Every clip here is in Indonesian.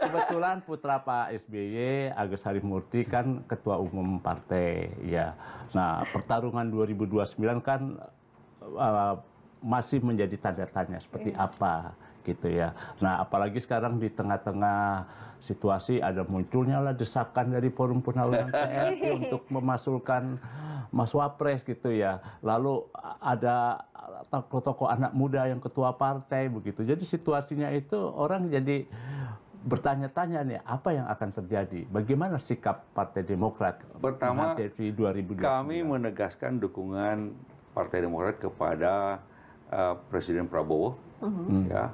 kebetulan putra Pak SBY, Agus Harimurti kan ketua umum partai, ya. Nah, pertarungan 2029 kan masih menjadi tanda tanya seperti apa gitu ya. Nah, apalagi sekarang di tengah-tengah situasi ada munculnya lah desakan dari Forum Penahunan TRI untuk memasukkan Mas Wapres gitu ya. Lalu ada tokoh-tokoh anak muda yang ketua partai begitu. Jadi situasinya itu orang jadi bertanya-tanya nih apa yang akan terjadi. Bagaimana sikap Partai Demokrat pertama menghadapi 2029? Kami menegaskan dukungan Partai Demokrat kepada Presiden Prabowo, ya.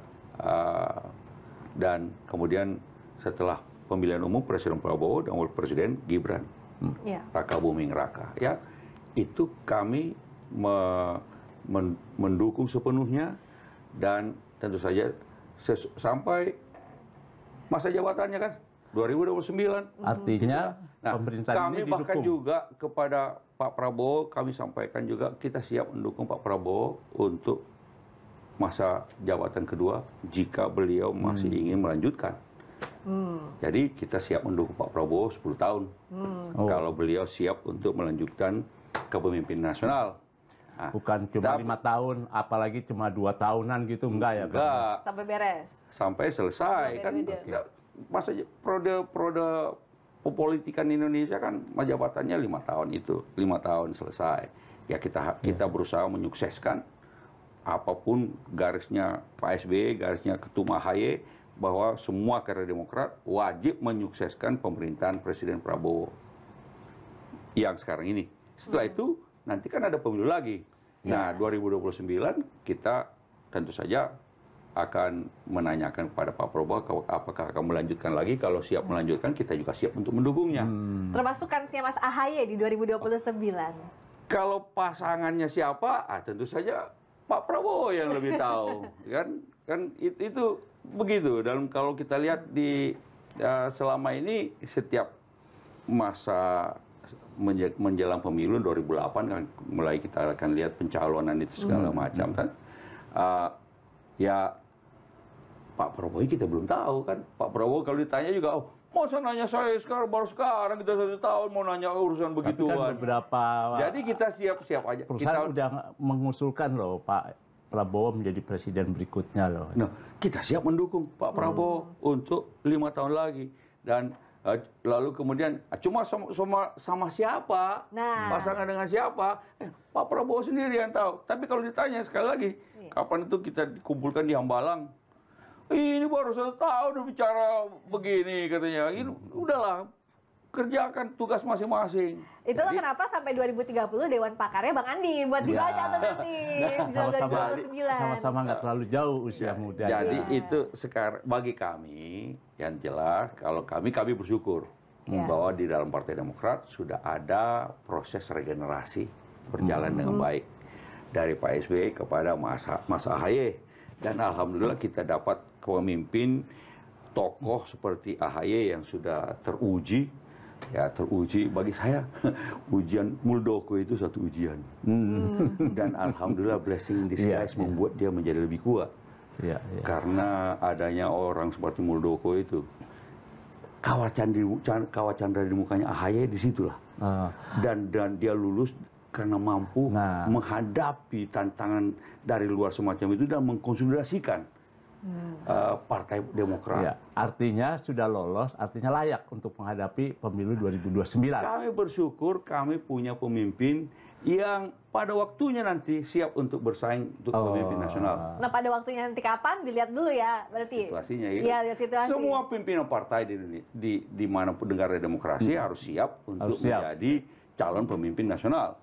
Dan kemudian setelah pemilihan umum Presiden Prabowo dan Presiden Gibran Raka Buming Raka, ya. Itu kami mendukung sepenuhnya dan tentu saja sampai masa jabatannya kan 2029. Artinya nah, pemerintahan kami ini bahkan didukung juga kepada Pak Prabowo, kami sampaikan juga kita siap mendukung Pak Prabowo untuk masa jabatan kedua jika beliau masih ingin melanjutkan. Jadi kita siap mendukung Pak Prabowo 10 tahun. Kalau beliau siap untuk melanjutkan kepemimpinan nasional. Nah, bukan cuma 5 tahun, apalagi cuma 2 tahunan gitu, enggak ya? Enggak. Sampai beres. Sampai selesai kan. Masa periode politikan Indonesia kan jabatannya 5 tahun itu, 5 tahun selesai. Ya kita berusaha menyukseskan apapun garisnya Pak SBY, garisnya Ketum AHY, bahwa semua kader Demokrat wajib menyukseskan pemerintahan Presiden Prabowo yang sekarang ini. Setelah itu nanti kan ada pemilu lagi. Nah, 2029 kita tentu saja akan menanyakan kepada Pak Prabowo apakah akan melanjutkan lagi. Kalau siap melanjutkan, kita juga siap untuk mendukungnya. Termasuk kansnya Mas AHY di 2029. Kalau pasangannya siapa, tentu saja Pak Prabowo yang lebih tahu. Kan itu begitu. Dan kalau kita lihat di selama ini setiap masa menjelang pemilu 2008 kan mulai kita akan lihat pencalonan itu segala macam kan. Ya Pak Prabowo kita belum tahu kan. Pak Prabowo kalau ditanya juga, masa nanya saya baru sekarang kita 1 tahun mau nanya urusan begituan. Kan beberapa jadi kita siap-siap aja. Perusahaan udah mengusulkan loh Pak Prabowo menjadi presiden berikutnya loh. Nah, kita siap mendukung Pak Prabowo untuk 5 tahun lagi. Dan lalu kemudian cuma sama siapa, pasangan dengan siapa, Pak Prabowo sendiri yang tahu. Tapi kalau ditanya sekali lagi, kapan itu kita dikumpulkan di Hambalang? Ini baru 1 tahun udah bicara begini katanya. Ini udahlah, kerjakan tugas masing-masing. Itulah kenapa sampai 2030 Dewan Pakarnya Bang Andi buat dibaca tuh nanti. Sama-sama nggak terlalu jauh usia muda. Jadi itu sekarang bagi kami yang jelas, kalau kami bersyukur bahwa di dalam Partai Demokrat sudah ada proses regenerasi berjalan dengan baik dari Pak SBY kepada Mas AHY. Dan alhamdulillah kita dapat pemimpin tokoh seperti AHY yang sudah teruji. Ya teruji bagi saya ujian Muldoko itu satu ujian dan alhamdulillah blessing in disguise membuat dia menjadi lebih kuat karena adanya orang seperti Muldoko itu kawat candra di mukanya AHY disitulah dan dia lulus karena mampu menghadapi tantangan dari luar semacam itu dan mengkonsolidasikan Partai Demokrat. Ya, artinya sudah lolos, artinya layak untuk menghadapi pemilu 2029. Kami bersyukur kami punya pemimpin yang pada waktunya nanti siap untuk bersaing untuk pemimpin nasional. Nah, pada waktunya nanti kapan dilihat dulu ya, berarti. Situasinya ya. Iya, lihat situasi. Semua pimpinan partai di manapun negara demokrasi harus siap untuk menjadi calon pemimpin nasional.